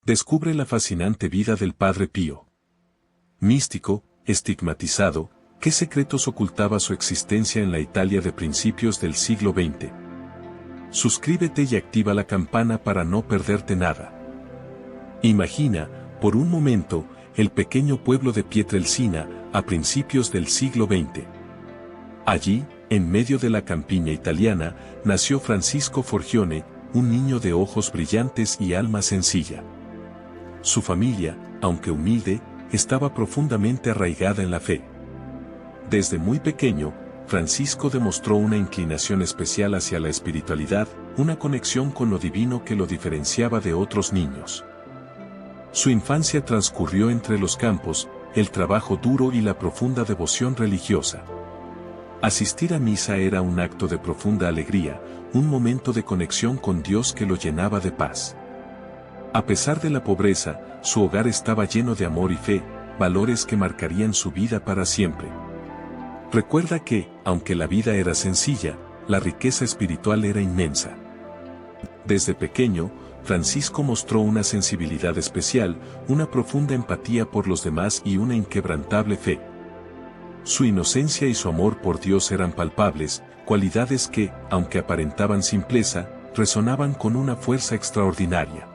Descubre la fascinante vida del Padre Pío. Místico, estigmatizado, ¿qué secretos ocultaba su existencia en la Italia de principios del siglo XX? Suscríbete y activa la campana para no perderte nada. Imagina, por un momento, el pequeño pueblo de Pietrelcina, a principios del siglo XX. Allí, en medio de la campiña italiana, nació Francisco Forgione, un niño de ojos brillantes y alma sencilla. Su familia, aunque humilde, estaba profundamente arraigada en la fe. Desde muy pequeño, Francisco demostró una inclinación especial hacia la espiritualidad, una conexión con lo divino que lo diferenciaba de otros niños. Su infancia transcurrió entre los campos, el trabajo duro y la profunda devoción religiosa. Asistir a misa era un acto de profunda alegría, un momento de conexión con Dios que lo llenaba de paz. A pesar de la pobreza, su hogar estaba lleno de amor y fe, valores que marcarían su vida para siempre. Recuerda que, aunque la vida era sencilla, la riqueza espiritual era inmensa. Desde pequeño, Francisco mostró una sensibilidad especial, una profunda empatía por los demás y una inquebrantable fe. Su inocencia y su amor por Dios eran palpables, cualidades que, aunque aparentaban simpleza, resonaban con una fuerza extraordinaria.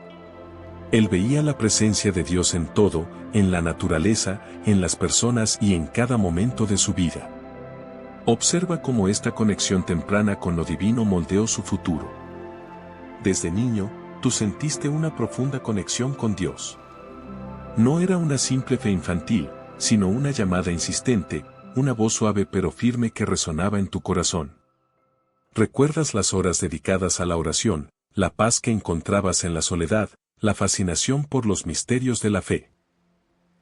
Él veía la presencia de Dios en todo, en la naturaleza, en las personas y en cada momento de su vida. Observa cómo esta conexión temprana con lo divino moldeó su futuro. Desde niño, tú sentiste una profunda conexión con Dios. No era una simple fe infantil, sino una llamada insistente, una voz suave pero firme que resonaba en tu corazón. ¿Recuerdas las horas dedicadas a la oración, la paz que encontrabas en la soledad, la fascinación por los misterios de la fe?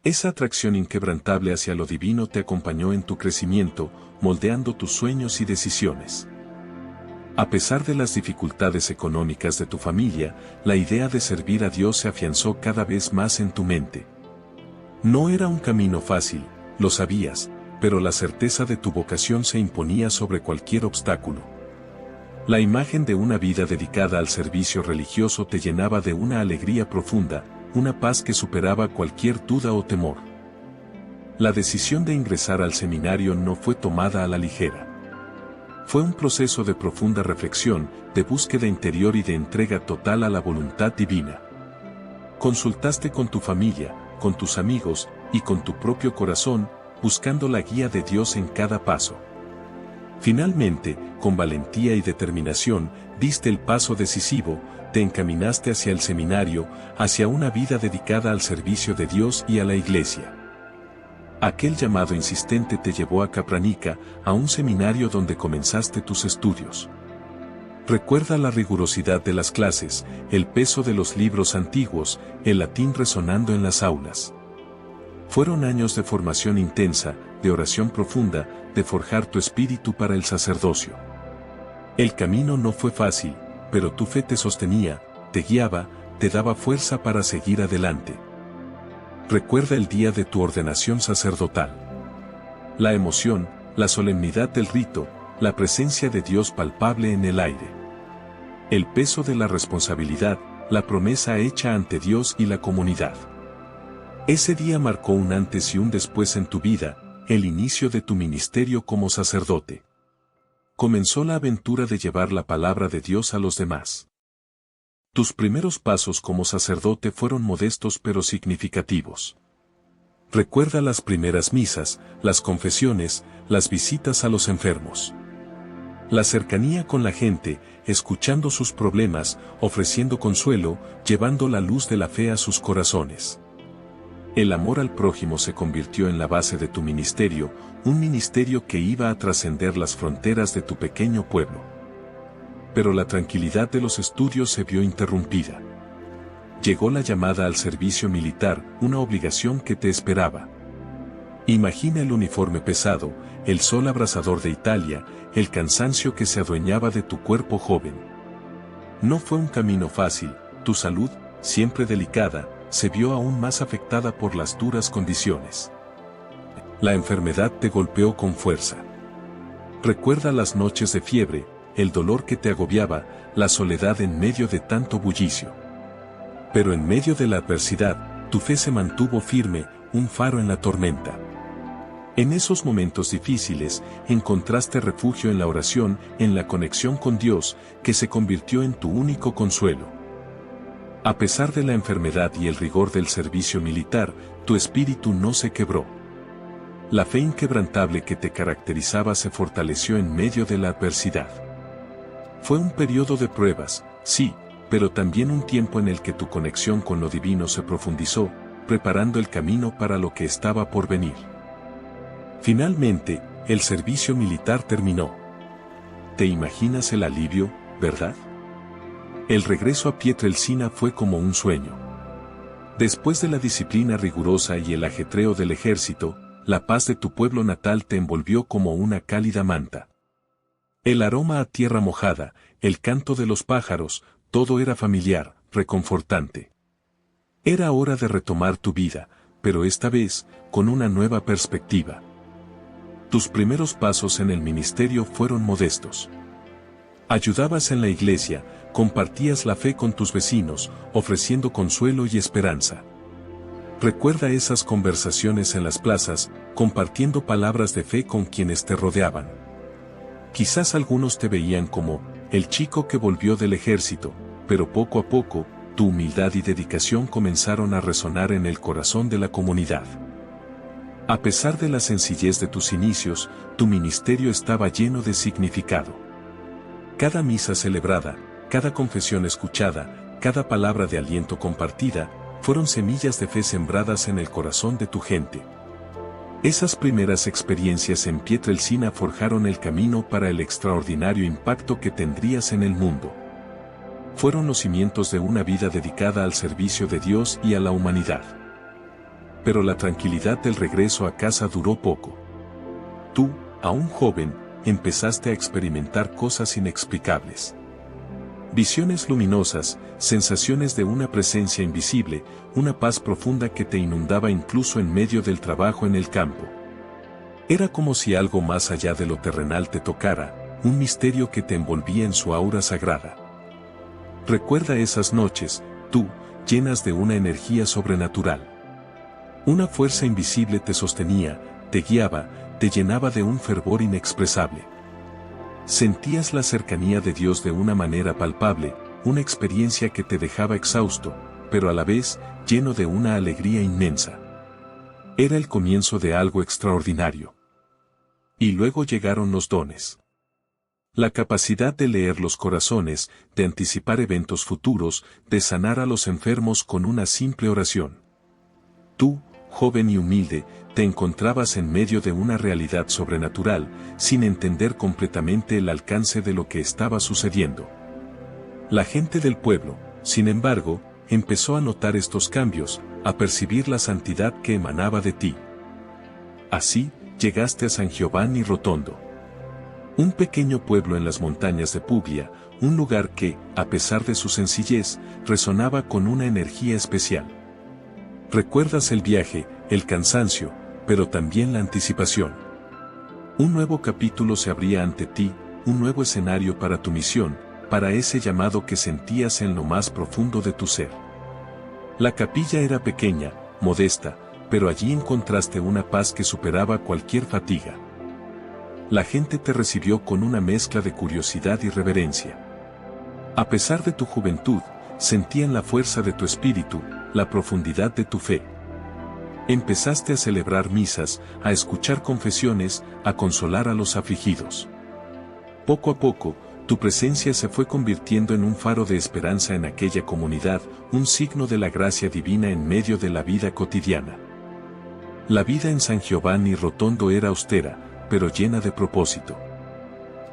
Esa atracción inquebrantable hacia lo divino te acompañó en tu crecimiento, moldeando tus sueños y decisiones. A pesar de las dificultades económicas de tu familia, la idea de servir a Dios se afianzó cada vez más en tu mente. No era un camino fácil, lo sabías, pero la certeza de tu vocación se imponía sobre cualquier obstáculo. La imagen de una vida dedicada al servicio religioso te llenaba de una alegría profunda, una paz que superaba cualquier duda o temor. La decisión de ingresar al seminario no fue tomada a la ligera. Fue un proceso de profunda reflexión, de búsqueda interior y de entrega total a la voluntad divina. Consultaste con tu familia, con tus amigos, y con tu propio corazón, buscando la guía de Dios en cada paso. Finalmente, con valentía y determinación, diste el paso decisivo, te encaminaste hacia el seminario, hacia una vida dedicada al servicio de Dios y a la Iglesia. Aquel llamado insistente te llevó a Capranica, a un seminario donde comenzaste tus estudios. Recuerda la rigurosidad de las clases, el peso de los libros antiguos, el latín resonando en las aulas. Fueron años de formación intensa, de oración profunda, de forjar tu espíritu para el sacerdocio. El camino no fue fácil, pero tu fe te sostenía, te guiaba, te daba fuerza para seguir adelante. Recuerda el día de tu ordenación sacerdotal. La emoción, la solemnidad del rito, la presencia de Dios palpable en el aire. El peso de la responsabilidad, la promesa hecha ante Dios y la comunidad. Ese día marcó un antes y un después en tu vida, el inicio de tu ministerio como sacerdote. Comenzó la aventura de llevar la palabra de Dios a los demás. Tus primeros pasos como sacerdote fueron modestos pero significativos. Recuerda las primeras misas, las confesiones, las visitas a los enfermos. La cercanía con la gente, escuchando sus problemas, ofreciendo consuelo, llevando la luz de la fe a sus corazones. El amor al prójimo se convirtió en la base de tu ministerio, un ministerio que iba a trascender las fronteras de tu pequeño pueblo. Pero la tranquilidad de los estudios se vio interrumpida. Llegó la llamada al servicio militar, una obligación que te esperaba. Imagina el uniforme pesado, el sol abrasador de Italia, el cansancio que se adueñaba de tu cuerpo joven. No fue un camino fácil, tu salud, siempre delicada, se vio aún más afectada por las duras condiciones. La enfermedad te golpeó con fuerza. Recuerda las noches de fiebre, el dolor que te agobiaba, la soledad en medio de tanto bullicio. Pero en medio de la adversidad, tu fe se mantuvo firme, un faro en la tormenta. En esos momentos difíciles, encontraste refugio en la oración, en la conexión con Dios, que se convirtió en tu único consuelo. A pesar de la enfermedad y el rigor del servicio militar, tu espíritu no se quebró. La fe inquebrantable que te caracterizaba se fortaleció en medio de la adversidad. Fue un periodo de pruebas, sí, pero también un tiempo en el que tu conexión con lo divino se profundizó, preparando el camino para lo que estaba por venir. Finalmente, el servicio militar terminó. ¿Te imaginas el alivio, verdad? El regreso a Pietrelcina fue como un sueño. Después de la disciplina rigurosa y el ajetreo del ejército, la paz de tu pueblo natal te envolvió como una cálida manta. El aroma a tierra mojada, el canto de los pájaros, todo era familiar, reconfortante. Era hora de retomar tu vida, pero esta vez, con una nueva perspectiva. Tus primeros pasos en el ministerio fueron modestos. Ayudabas en la iglesia, compartías la fe con tus vecinos, ofreciendo consuelo y esperanza. Recuerda esas conversaciones en las plazas, compartiendo palabras de fe con quienes te rodeaban. Quizás algunos te veían como el chico que volvió del ejército, pero poco a poco, tu humildad y dedicación comenzaron a resonar en el corazón de la comunidad. A pesar de la sencillez de tus inicios, tu ministerio estaba lleno de significado. Cada misa celebrada, cada confesión escuchada, cada palabra de aliento compartida, fueron semillas de fe sembradas en el corazón de tu gente. Esas primeras experiencias en Pietrelcina forjaron el camino para el extraordinario impacto que tendrías en el mundo. Fueron los cimientos de una vida dedicada al servicio de Dios y a la humanidad. Pero la tranquilidad del regreso a casa duró poco. Tú, aún joven, empezaste a experimentar cosas inexplicables. Visiones luminosas, sensaciones de una presencia invisible, una paz profunda que te inundaba incluso en medio del trabajo en el campo. Era como si algo más allá de lo terrenal te tocara, un misterio que te envolvía en su aura sagrada. Recuerda esas noches, tú, llenas de una energía sobrenatural. Una fuerza invisible te sostenía, te guiaba, te llenaba de un fervor inexpresable. Sentías la cercanía de Dios de una manera palpable, una experiencia que te dejaba exhausto, pero a la vez, lleno de una alegría inmensa. Era el comienzo de algo extraordinario. Y luego llegaron los dones. La capacidad de leer los corazones, de anticipar eventos futuros, de sanar a los enfermos con una simple oración. Tú, joven y humilde, te encontrabas en medio de una realidad sobrenatural, sin entender completamente el alcance de lo que estaba sucediendo. La gente del pueblo, sin embargo, empezó a notar estos cambios, a percibir la santidad que emanaba de ti. Así, llegaste a San Giovanni Rotondo. Un pequeño pueblo en las montañas de Puglia, un lugar que, a pesar de su sencillez, resonaba con una energía especial. Recuerdas el viaje, el cansancio, pero también la anticipación. Un nuevo capítulo se abría ante ti, un nuevo escenario para tu misión, para ese llamado que sentías en lo más profundo de tu ser. La capilla era pequeña, modesta, pero allí encontraste una paz que superaba cualquier fatiga. La gente te recibió con una mezcla de curiosidad y reverencia. A pesar de tu juventud, sentían la fuerza de tu espíritu, la profundidad de tu fe. Empezaste a celebrar misas, a escuchar confesiones, a consolar a los afligidos. Poco a poco, tu presencia se fue convirtiendo en un faro de esperanza en aquella comunidad, un signo de la gracia divina en medio de la vida cotidiana. La vida en San Giovanni Rotondo era austera, pero llena de propósito.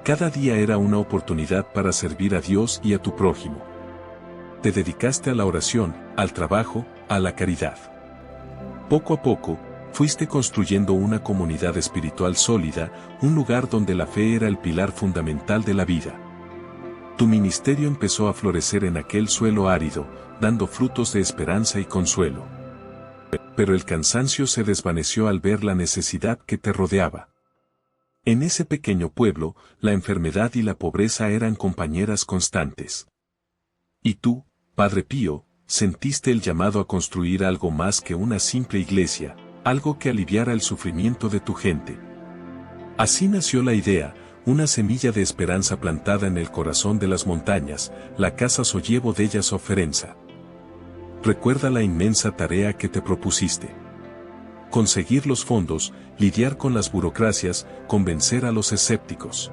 Cada día era una oportunidad para servir a Dios y a tu prójimo. Te dedicaste a la oración, al trabajo, a la caridad. Poco a poco, fuiste construyendo una comunidad espiritual sólida, un lugar donde la fe era el pilar fundamental de la vida. Tu ministerio empezó a florecer en aquel suelo árido, dando frutos de esperanza y consuelo. Pero el cansancio se desvaneció al ver la necesidad que te rodeaba. En ese pequeño pueblo, la enfermedad y la pobreza eran compañeras constantes. Y tú, Padre Pío, sentiste el llamado a construir algo más que una simple iglesia, algo que aliviara el sufrimiento de tu gente. Así nació la idea, una semilla de esperanza plantada en el corazón de las montañas, la Casa Sollevo della Sofferenza. Recuerda la inmensa tarea que te propusiste. Conseguir los fondos, lidiar con las burocracias, convencer a los escépticos.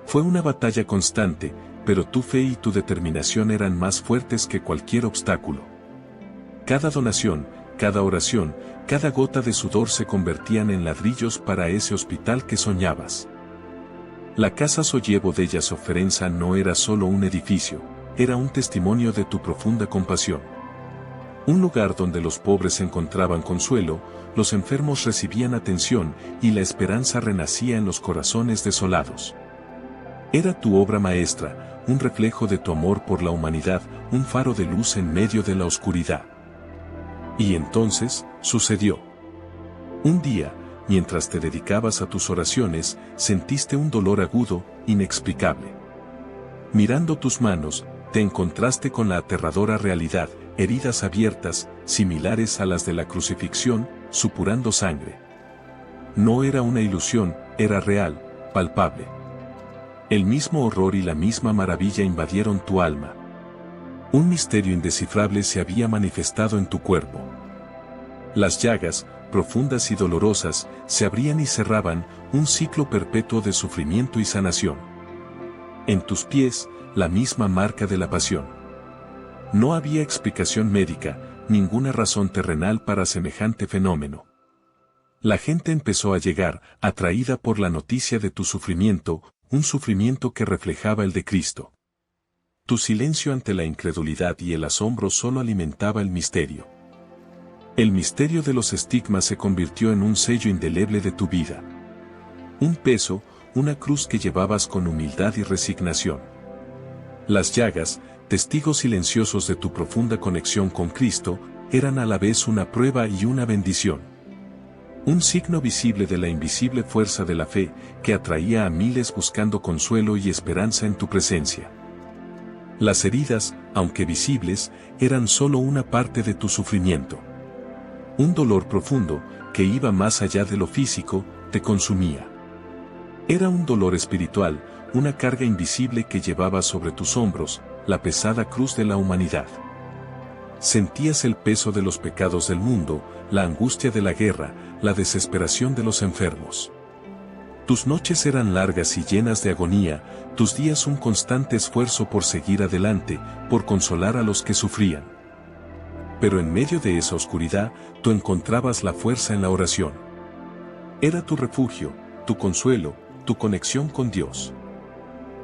Fue una batalla constante, pero tu fe y tu determinación eran más fuertes que cualquier obstáculo. Cada donación, cada oración, cada gota de sudor se convertían en ladrillos para ese hospital que soñabas. La Casa Sollevo della Sofferenza no era solo un edificio, era un testimonio de tu profunda compasión. Un lugar donde los pobres encontraban consuelo, los enfermos recibían atención y la esperanza renacía en los corazones desolados. Era tu obra maestra, un reflejo de tu amor por la humanidad, un faro de luz en medio de la oscuridad. Y entonces, sucedió. Un día, mientras te dedicabas a tus oraciones, sentiste un dolor agudo, inexplicable. Mirando tus manos, te encontraste con la aterradora realidad, heridas abiertas, similares a las de la crucifixión, supurando sangre. No era una ilusión, era real, palpable. El mismo horror y la misma maravilla invadieron tu alma. Un misterio indescifrable se había manifestado en tu cuerpo. Las llagas, profundas y dolorosas, se abrían y cerraban, un ciclo perpetuo de sufrimiento y sanación. En tus pies, la misma marca de la pasión. No había explicación médica, ninguna razón terrenal para semejante fenómeno. La gente empezó a llegar, atraída por la noticia de tu sufrimiento, un sufrimiento que reflejaba el de Cristo. Tu silencio ante la incredulidad y el asombro solo alimentaba el misterio. El misterio de los estigmas se convirtió en un sello indeleble de tu vida. Un peso, una cruz que llevabas con humildad y resignación. Las llagas, testigos silenciosos de tu profunda conexión con Cristo, eran a la vez una prueba y una bendición. Un signo visible de la invisible fuerza de la fe que atraía a miles buscando consuelo y esperanza en tu presencia. Las heridas, aunque visibles, eran solo una parte de tu sufrimiento. Un dolor profundo, que iba más allá de lo físico, te consumía. Era un dolor espiritual, una carga invisible que llevabas sobre tus hombros, la pesada cruz de la humanidad. Sentías el peso de los pecados del mundo, la angustia de la guerra, la desesperación de los enfermos. Tus noches eran largas y llenas de agonía, tus días un constante esfuerzo por seguir adelante, por consolar a los que sufrían. Pero en medio de esa oscuridad, tú encontrabas la fuerza en la oración. Era tu refugio, tu consuelo, tu conexión con Dios.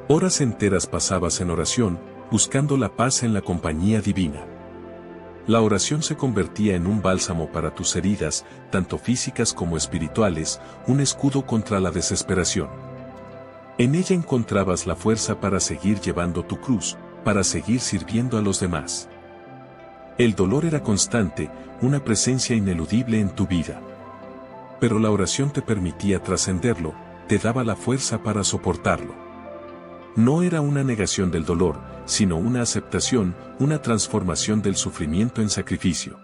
Horas enteras pasabas en oración, buscando la paz en la compañía divina. La oración se convertía en un bálsamo para tus heridas, tanto físicas como espirituales, un escudo contra la desesperación. En ella encontrabas la fuerza para seguir llevando tu cruz, para seguir sirviendo a los demás. El dolor era constante, una presencia ineludible en tu vida. Pero la oración te permitía trascenderlo, te daba la fuerza para soportarlo. No era una negación del dolor, sino una aceptación, una transformación del sufrimiento en sacrificio.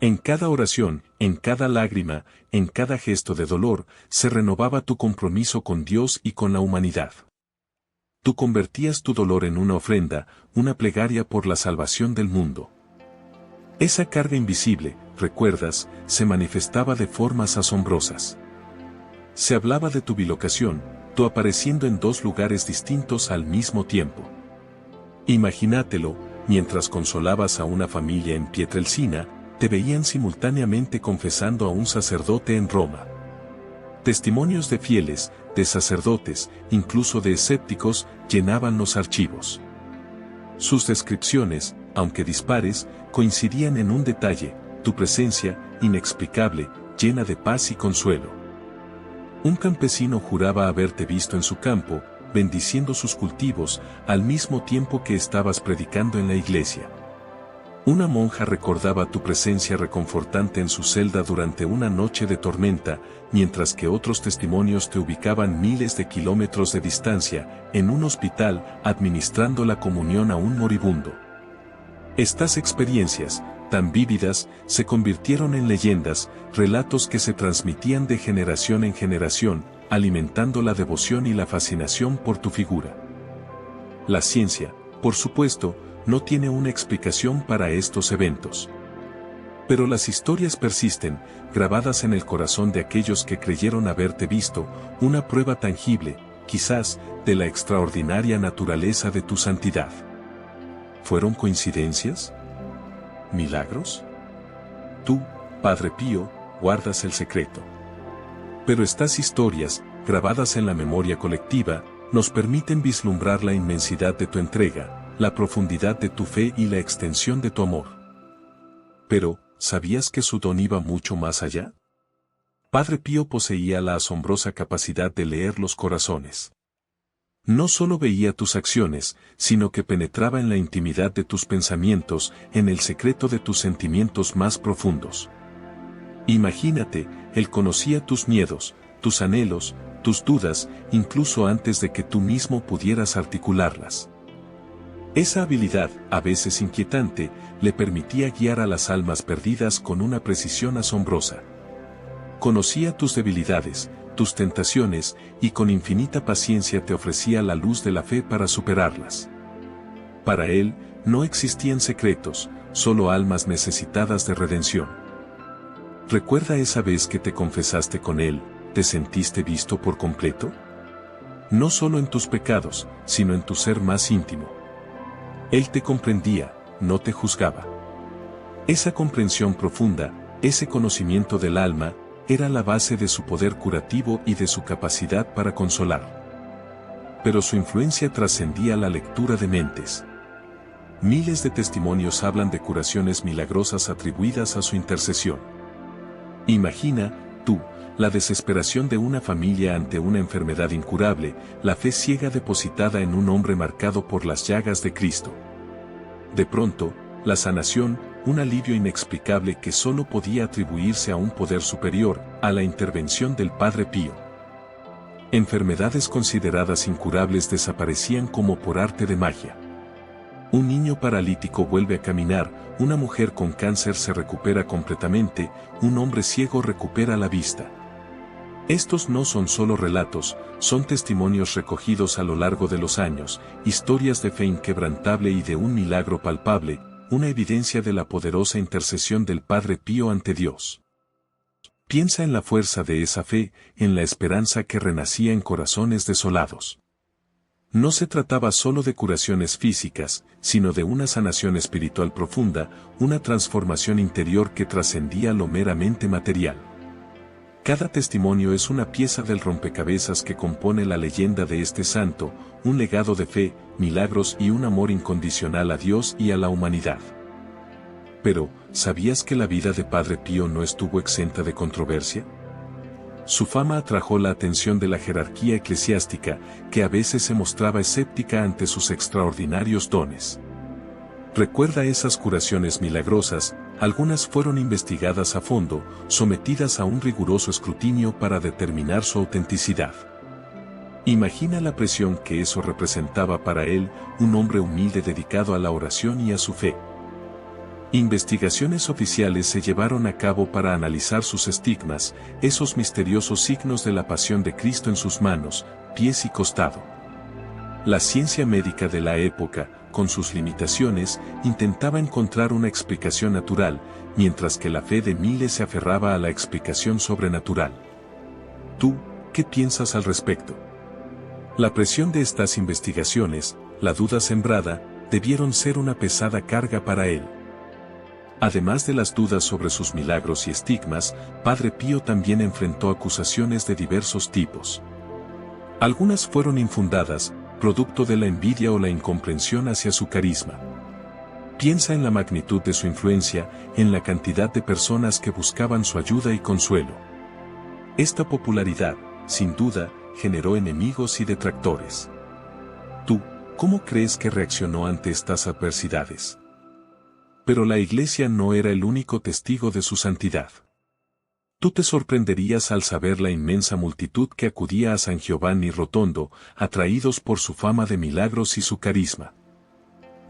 En cada oración, en cada lágrima, en cada gesto de dolor, se renovaba tu compromiso con Dios y con la humanidad. Tú convertías tu dolor en una ofrenda, una plegaria por la salvación del mundo. Esa carga invisible, recuerdas, se manifestaba de formas asombrosas. Se hablaba de tu bilocación, tú apareciendo en dos lugares distintos al mismo tiempo. Imagínatelo, mientras consolabas a una familia en Pietrelcina, te veían simultáneamente confesando a un sacerdote en Roma. Testimonios de fieles, de sacerdotes, incluso de escépticos, llenaban los archivos. Sus descripciones, aunque dispares, coincidían en un detalle, tu presencia, inexplicable, llena de paz y consuelo. Un campesino juraba haberte visto en su campo, bendiciendo sus cultivos, al mismo tiempo que estabas predicando en la iglesia. Una monja recordaba tu presencia reconfortante en su celda durante una noche de tormenta, mientras que otros testimonios te ubicaban miles de kilómetros de distancia, en un hospital, administrando la comunión a un moribundo. Estas experiencias, tan vívidas, se convirtieron en leyendas, relatos que se transmitían de generación en generación, alimentando la devoción y la fascinación por tu figura. La ciencia, por supuesto, no tiene una explicación para estos eventos. Pero las historias persisten, grabadas en el corazón de aquellos que creyeron haberte visto, una prueba tangible, quizás, de la extraordinaria naturaleza de tu santidad. ¿Fueron coincidencias? ¿Milagros? Tú, Padre Pío, guardas el secreto. Pero estas historias, grabadas en la memoria colectiva, nos permiten vislumbrar la inmensidad de tu entrega, la profundidad de tu fe y la extensión de tu amor. Pero, ¿sabías que su don iba mucho más allá? Padre Pío poseía la asombrosa capacidad de leer los corazones. No solo veía tus acciones, sino que penetraba en la intimidad de tus pensamientos, en el secreto de tus sentimientos más profundos. Imagínate, él conocía tus miedos, tus anhelos, tus dudas, incluso antes de que tú mismo pudieras articularlas. Esa habilidad, a veces inquietante, le permitía guiar a las almas perdidas con una precisión asombrosa. Conocía tus debilidades, tus tentaciones, y con infinita paciencia te ofrecía la luz de la fe para superarlas. Para él, no existían secretos, solo almas necesitadas de redención. ¿Recuerda esa vez que te confesaste con él, te sentiste visto por completo? No solo en tus pecados, sino en tu ser más íntimo. Él te comprendía, no te juzgaba. Esa comprensión profunda, ese conocimiento del alma, era la base de su poder curativo y de su capacidad para consolar. Pero su influencia trascendía la lectura de mentes. Miles de testimonios hablan de curaciones milagrosas atribuidas a su intercesión. Imagina, tú, la desesperación de una familia ante una enfermedad incurable, la fe ciega depositada en un hombre marcado por las llagas de Cristo. De pronto, la sanación, un alivio inexplicable que solo podía atribuirse a un poder superior, a la intervención del Padre Pío. Enfermedades consideradas incurables desaparecían como por arte de magia. Un niño paralítico vuelve a caminar, una mujer con cáncer se recupera completamente, un hombre ciego recupera la vista. Estos no son solo relatos, son testimonios recogidos a lo largo de los años, historias de fe inquebrantable y de un milagro palpable, una evidencia de la poderosa intercesión del Padre Pío ante Dios. Piensa en la fuerza de esa fe, en la esperanza que renacía en corazones desolados. No se trataba solo de curaciones físicas, sino de una sanación espiritual profunda, una transformación interior que trascendía lo meramente material. Cada testimonio es una pieza del rompecabezas que compone la leyenda de este santo, un legado de fe, milagros y un amor incondicional a Dios y a la humanidad. Pero, ¿sabías que la vida de Padre Pío no estuvo exenta de controversia? Su fama atrajo la atención de la jerarquía eclesiástica, que a veces se mostraba escéptica ante sus extraordinarios dones. Recuerda esas curaciones milagrosas, algunas fueron investigadas a fondo, sometidas a un riguroso escrutinio para determinar su autenticidad. Imagina la presión que eso representaba para él, un hombre humilde dedicado a la oración y a su fe. Investigaciones oficiales se llevaron a cabo para analizar sus estigmas, esos misteriosos signos de la pasión de Cristo en sus manos, pies y costado. La ciencia médica de la época, con sus limitaciones, intentaba encontrar una explicación natural, mientras que la fe de miles se aferraba a la explicación sobrenatural. ¿Tú, qué piensas al respecto? La presión de estas investigaciones, la duda sembrada, debieron ser una pesada carga para él. Además de las dudas sobre sus milagros y estigmas, Padre Pío también enfrentó acusaciones de diversos tipos. Algunas fueron infundadas, producto de la envidia o la incomprensión hacia su carisma. Piensa en la magnitud de su influencia, en la cantidad de personas que buscaban su ayuda y consuelo. Esta popularidad, sin duda, generó enemigos y detractores. ¿Tú, cómo crees que reaccionó ante estas adversidades? Pero la Iglesia no era el único testigo de su santidad. Tú te sorprenderías al saber la inmensa multitud que acudía a San Giovanni Rotondo, atraídos por su fama de milagros y su carisma.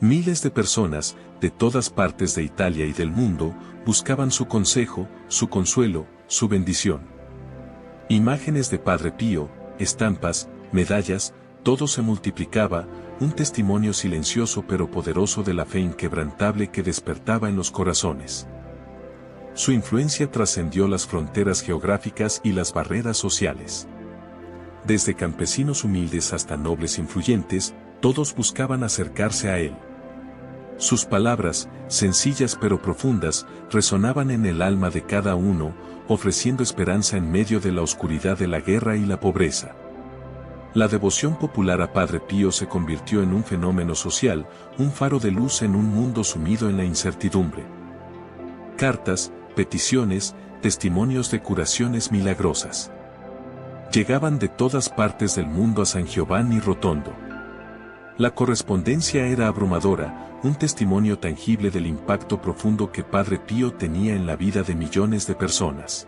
Miles de personas, de todas partes de Italia y del mundo, buscaban su consejo, su consuelo, su bendición. Imágenes de Padre Pío, estampas, medallas, todo se multiplicaba, un testimonio silencioso pero poderoso de la fe inquebrantable que despertaba en los corazones. Su influencia trascendió las fronteras geográficas y las barreras sociales. Desde campesinos humildes hasta nobles influyentes, todos buscaban acercarse a él. Sus palabras, sencillas pero profundas, resonaban en el alma de cada uno, ofreciendo esperanza en medio de la oscuridad de la guerra y la pobreza. La devoción popular a Padre Pío se convirtió en un fenómeno social, un faro de luz en un mundo sumido en la incertidumbre. Cartas, peticiones, testimonios de curaciones milagrosas llegaban de todas partes del mundo a San Giovanni Rotondo. La correspondencia era abrumadora, un testimonio tangible del impacto profundo que Padre Pío tenía en la vida de millones de personas.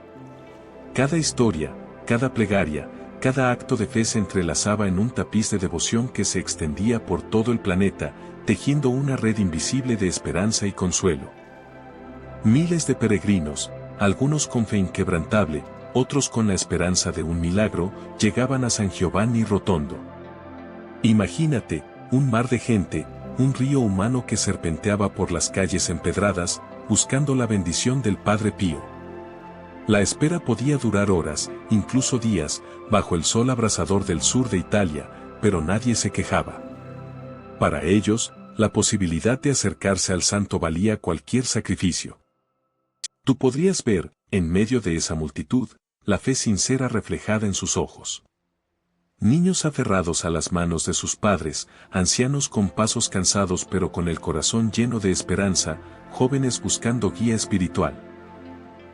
Cada historia, cada plegaria, cada acto de fe se entrelazaba en un tapiz de devoción que se extendía por todo el planeta, tejiendo una red invisible de esperanza y consuelo. Miles de peregrinos, algunos con fe inquebrantable, otros con la esperanza de un milagro, llegaban a San Giovanni Rotondo. Imagínate, un mar de gente, un río humano que serpenteaba por las calles empedradas, buscando la bendición del Padre Pío. La espera podía durar horas, incluso días, bajo el sol abrasador del sur de Italia, pero nadie se quejaba. Para ellos, la posibilidad de acercarse al santo valía cualquier sacrificio. Tú podrías ver, en medio de esa multitud, la fe sincera reflejada en sus ojos. Niños aferrados a las manos de sus padres, ancianos con pasos cansados pero con el corazón lleno de esperanza, jóvenes buscando guía espiritual.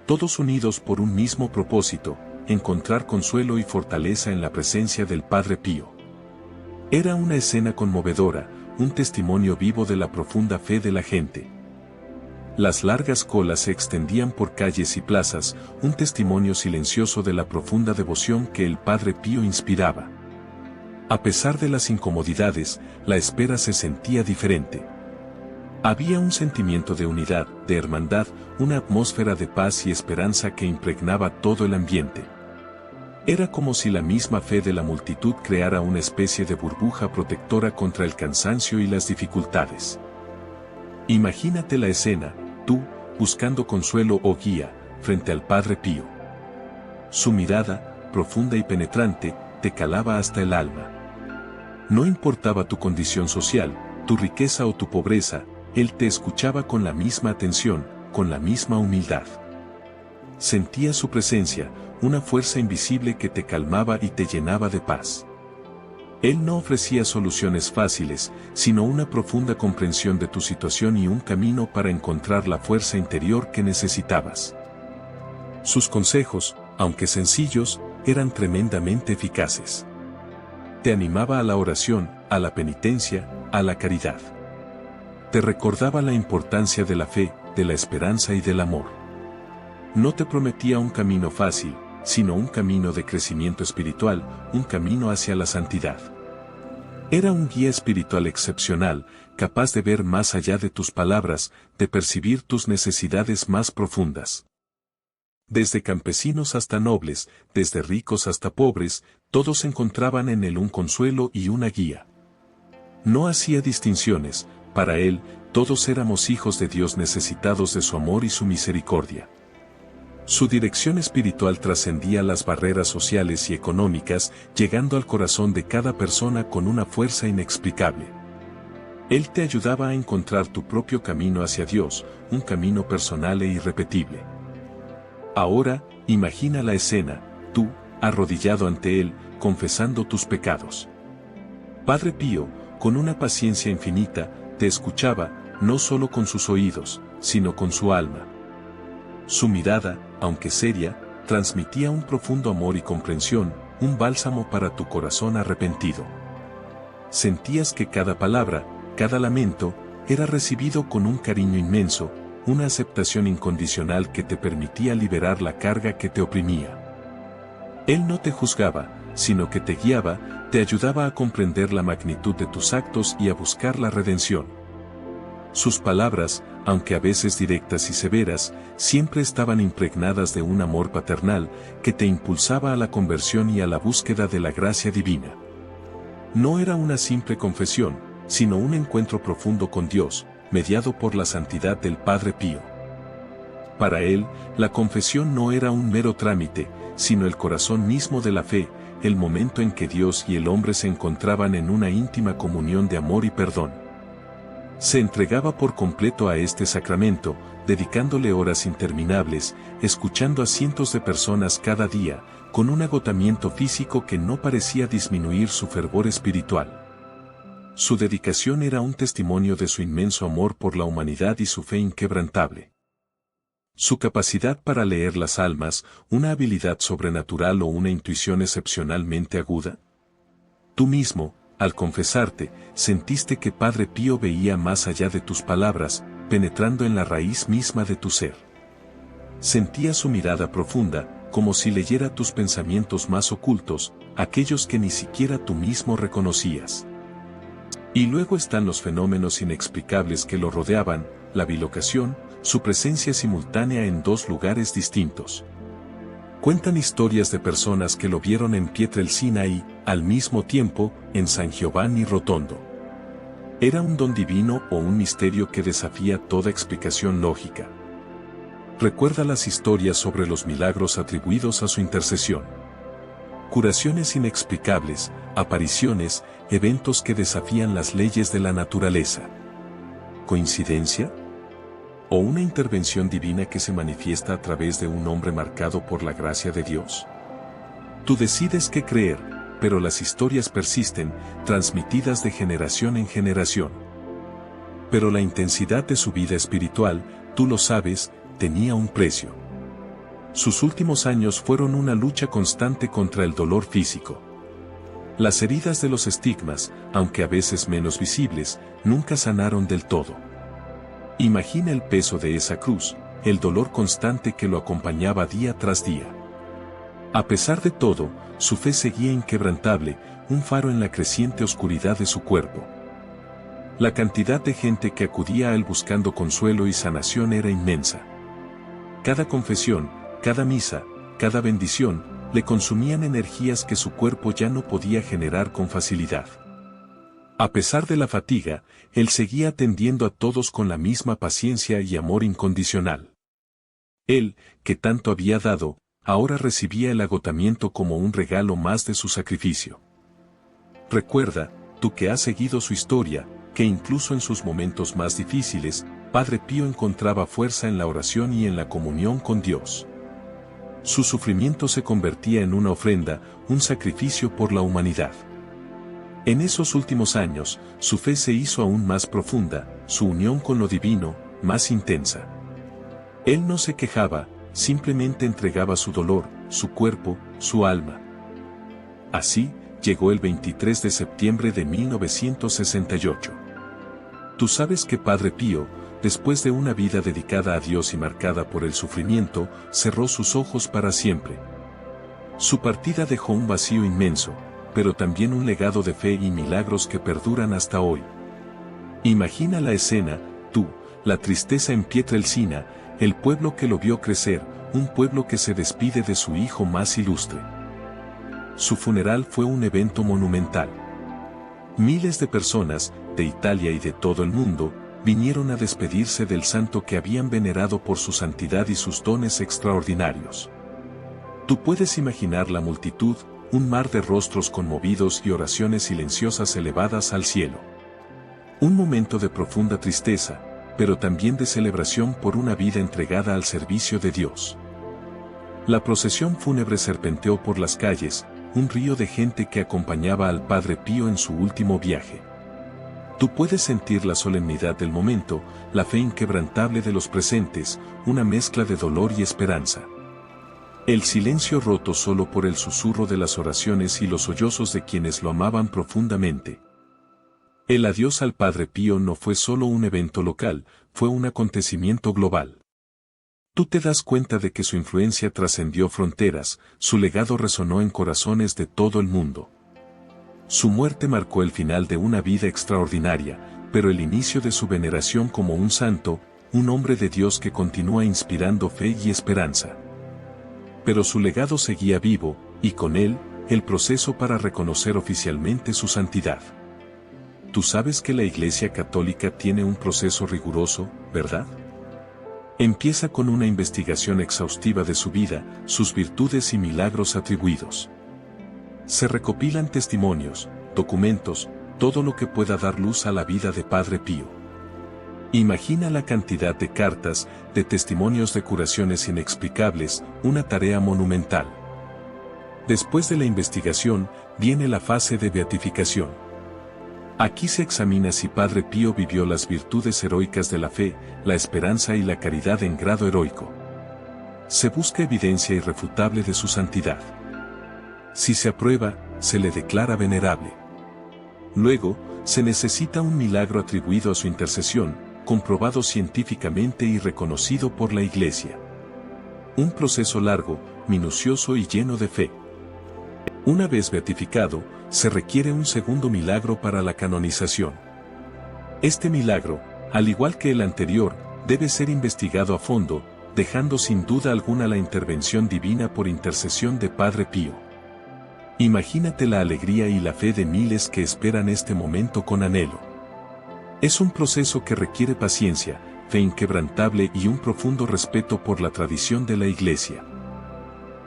Todos unidos por un mismo propósito, encontrar consuelo y fortaleza en la presencia del Padre Pío. Era una escena conmovedora, un testimonio vivo de la profunda fe de la gente. Las largas colas se extendían por calles y plazas, un testimonio silencioso de la profunda devoción que el Padre Pío inspiraba. A pesar de las incomodidades, la espera se sentía diferente. Había un sentimiento de unidad, de hermandad, una atmósfera de paz y esperanza que impregnaba todo el ambiente. Era como si la misma fe de la multitud creara una especie de burbuja protectora contra el cansancio y las dificultades. Imagínate la escena, tú, buscando consuelo o guía, frente al Padre Pío. Su mirada, profunda y penetrante, te calaba hasta el alma. No importaba tu condición social, tu riqueza o tu pobreza, él te escuchaba con la misma atención, con la misma humildad. Sentías su presencia, una fuerza invisible que te calmaba y te llenaba de paz. Él no ofrecía soluciones fáciles, sino una profunda comprensión de tu situación y un camino para encontrar la fuerza interior que necesitabas. Sus consejos, aunque sencillos, eran tremendamente eficaces. Te animaba a la oración, a la penitencia, a la caridad. Te recordaba la importancia de la fe, de la esperanza y del amor. No te prometía un camino fácil, sino un camino de crecimiento espiritual, un camino hacia la santidad. Era un guía espiritual excepcional, capaz de ver más allá de tus palabras, de percibir tus necesidades más profundas. Desde campesinos hasta nobles, desde ricos hasta pobres, todos encontraban en él un consuelo y una guía. No hacía distinciones, para él, todos éramos hijos de Dios necesitados de su amor y su misericordia. Su dirección espiritual trascendía las barreras sociales y económicas, llegando al corazón de cada persona con una fuerza inexplicable. Él te ayudaba a encontrar tu propio camino hacia Dios, un camino personal e irrepetible. Ahora, imagina la escena, tú, arrodillado ante Él, confesando tus pecados. Padre Pío, con una paciencia infinita, te escuchaba, no solo con sus oídos, sino con su alma. Su mirada, aunque seria, transmitía un profundo amor y comprensión, un bálsamo para tu corazón arrepentido. Sentías que cada palabra, cada lamento, era recibido con un cariño inmenso, una aceptación incondicional que te permitía liberar la carga que te oprimía. Él no te juzgaba, sino que te guiaba, te ayudaba a comprender la magnitud de tus actos y a buscar la redención. Sus palabras, aunque a veces directas y severas, siempre estaban impregnadas de un amor paternal que te impulsaba a la conversión y a la búsqueda de la gracia divina. No era una simple confesión, sino un encuentro profundo con Dios, mediado por la santidad del Padre Pío. Para él, la confesión no era un mero trámite, sino el corazón mismo de la fe, el momento en que Dios y el hombre se encontraban en una íntima comunión de amor y perdón. Se entregaba por completo a este sacramento, dedicándole horas interminables, escuchando a cientos de personas cada día, con un agotamiento físico que no parecía disminuir su fervor espiritual. Su dedicación era un testimonio de su inmenso amor por la humanidad y su fe inquebrantable. Su capacidad para leer las almas, una habilidad sobrenatural o una intuición excepcionalmente aguda. Tú mismo, al confesarte, sentiste que Padre Pío veía más allá de tus palabras, penetrando en la raíz misma de tu ser. Sentías su mirada profunda, como si leyera tus pensamientos más ocultos, aquellos que ni siquiera tú mismo reconocías. Y luego están los fenómenos inexplicables que lo rodeaban, la bilocación, su presencia simultánea en dos lugares distintos. Cuentan historias de personas que lo vieron en Pietrelcina y, al mismo tiempo, en San Giovanni Rotondo. Era un don divino o un misterio que desafía toda explicación lógica. Recuerda las historias sobre los milagros atribuidos a su intercesión. Curaciones inexplicables, apariciones, eventos que desafían las leyes de la naturaleza. ¿Coincidencia? ¿O una intervención divina que se manifiesta a través de un hombre marcado por la gracia de Dios? Tú decides qué creer, pero las historias persisten, transmitidas de generación en generación. Pero la intensidad de su vida espiritual, tú lo sabes, tenía un precio. Sus últimos años fueron una lucha constante contra el dolor físico. Las heridas de los estigmas, aunque a veces menos visibles, nunca sanaron del todo. Imagina el peso de esa cruz, el dolor constante que lo acompañaba día tras día. A pesar de todo, su fe seguía inquebrantable, un faro en la creciente oscuridad de su cuerpo. La cantidad de gente que acudía a él buscando consuelo y sanación era inmensa. Cada confesión, cada misa, cada bendición, le consumían energías que su cuerpo ya no podía generar con facilidad. A pesar de la fatiga, él seguía atendiendo a todos con la misma paciencia y amor incondicional. Él, que tanto había dado, ahora recibía el agotamiento como un regalo más de su sacrificio. Recuerda, tú que has seguido su historia, que incluso en sus momentos más difíciles, Padre Pío encontraba fuerza en la oración y en la comunión con Dios. Su sufrimiento se convertía en una ofrenda, un sacrificio por la humanidad. En esos últimos años, su fe se hizo aún más profunda, su unión con lo divino, más intensa. Él no se quejaba, simplemente entregaba su dolor, su cuerpo, su alma. Así, llegó el 23 de septiembre de 1968. Tú sabes que Padre Pío, después de una vida dedicada a Dios y marcada por el sufrimiento, cerró sus ojos para siempre. Su partida dejó un vacío inmenso, pero también un legado de fe y milagros que perduran hasta hoy. Imagina la escena, tú, la tristeza en Pietrelcina, el pueblo que lo vio crecer, un pueblo que se despide de su hijo más ilustre. Su funeral fue un evento monumental. Miles de personas, de Italia y de todo el mundo, vinieron a despedirse del santo que habían venerado por su santidad y sus dones extraordinarios. Tú puedes imaginar la multitud, un mar de rostros conmovidos y oraciones silenciosas elevadas al cielo. Un momento de profunda tristeza, pero también de celebración por una vida entregada al servicio de Dios. La procesión fúnebre serpenteó por las calles, un río de gente que acompañaba al Padre Pío en su último viaje. Tú puedes sentir la solemnidad del momento, la fe inquebrantable de los presentes, una mezcla de dolor y esperanza. El silencio roto solo por el susurro de las oraciones y los sollozos de quienes lo amaban profundamente. El adiós al Padre Pío no fue solo un evento local, fue un acontecimiento global. Tú te das cuenta de que su influencia trascendió fronteras, su legado resonó en corazones de todo el mundo. Su muerte marcó el final de una vida extraordinaria, pero el inicio de su veneración como un santo, un hombre de Dios que continúa inspirando fe y esperanza. Pero su legado seguía vivo, y con él, el proceso para reconocer oficialmente su santidad. Tú sabes que la Iglesia Católica tiene un proceso riguroso, ¿verdad? Empieza con una investigación exhaustiva de su vida, sus virtudes y milagros atribuidos. Se recopilan testimonios, documentos, todo lo que pueda dar luz a la vida de Padre Pío. Imagina la cantidad de cartas, de testimonios de curaciones inexplicables, una tarea monumental. Después de la investigación, viene la fase de beatificación. Aquí se examina si Padre Pío vivió las virtudes heroicas de la fe, la esperanza y la caridad en grado heroico. Se busca evidencia irrefutable de su santidad. Si se aprueba, se le declara venerable. Luego, se necesita un milagro atribuido a su intercesión, comprobado científicamente y reconocido por la Iglesia. Un proceso largo, minucioso y lleno de fe. Una vez beatificado, se requiere un segundo milagro para la canonización. Este milagro, al igual que el anterior, debe ser investigado a fondo, dejando sin duda alguna la intervención divina por intercesión de Padre Pío. Imagínate la alegría y la fe de miles que esperan este momento con anhelo. Es un proceso que requiere paciencia, fe inquebrantable y un profundo respeto por la tradición de la Iglesia.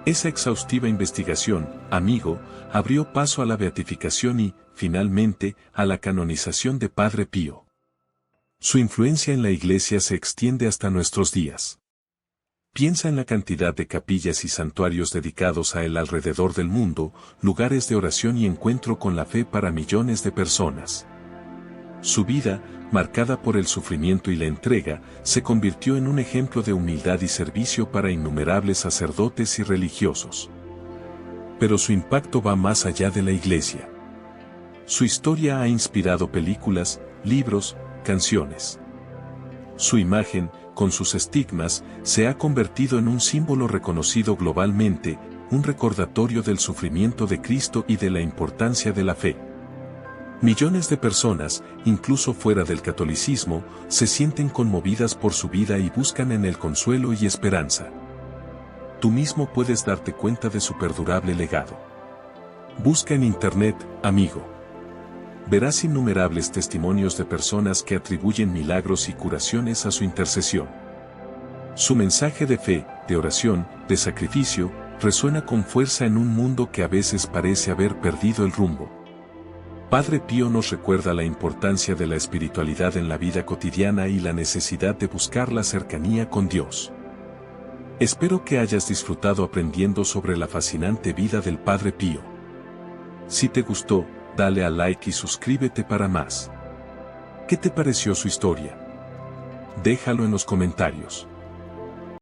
Esa exhaustiva investigación, amigo, abrió paso a la beatificación y, finalmente, a la canonización de Padre Pío. Su influencia en la Iglesia se extiende hasta nuestros días. Piensa en la cantidad de capillas y santuarios dedicados a él alrededor del mundo, lugares de oración y encuentro con la fe para millones de personas. Su vida, marcada por el sufrimiento y la entrega, se convirtió en un ejemplo de humildad y servicio para innumerables sacerdotes y religiosos. Pero su impacto va más allá de la Iglesia. Su historia ha inspirado películas, libros, canciones. Su imagen, con sus estigmas, se ha convertido en un símbolo reconocido globalmente, un recordatorio del sufrimiento de Cristo y de la importancia de la fe. Millones de personas, incluso fuera del catolicismo, se sienten conmovidas por su vida y buscan en él consuelo y esperanza. Tú mismo puedes darte cuenta de su perdurable legado. Busca en internet, amigo. Verás innumerables testimonios de personas que atribuyen milagros y curaciones a su intercesión. Su mensaje de fe, de oración, de sacrificio, resuena con fuerza en un mundo que a veces parece haber perdido el rumbo. Padre Pío nos recuerda la importancia de la espiritualidad en la vida cotidiana y la necesidad de buscar la cercanía con Dios. Espero que hayas disfrutado aprendiendo sobre la fascinante vida del Padre Pío. Si te gustó, dale a like y suscríbete para más. ¿Qué te pareció su historia? Déjalo en los comentarios.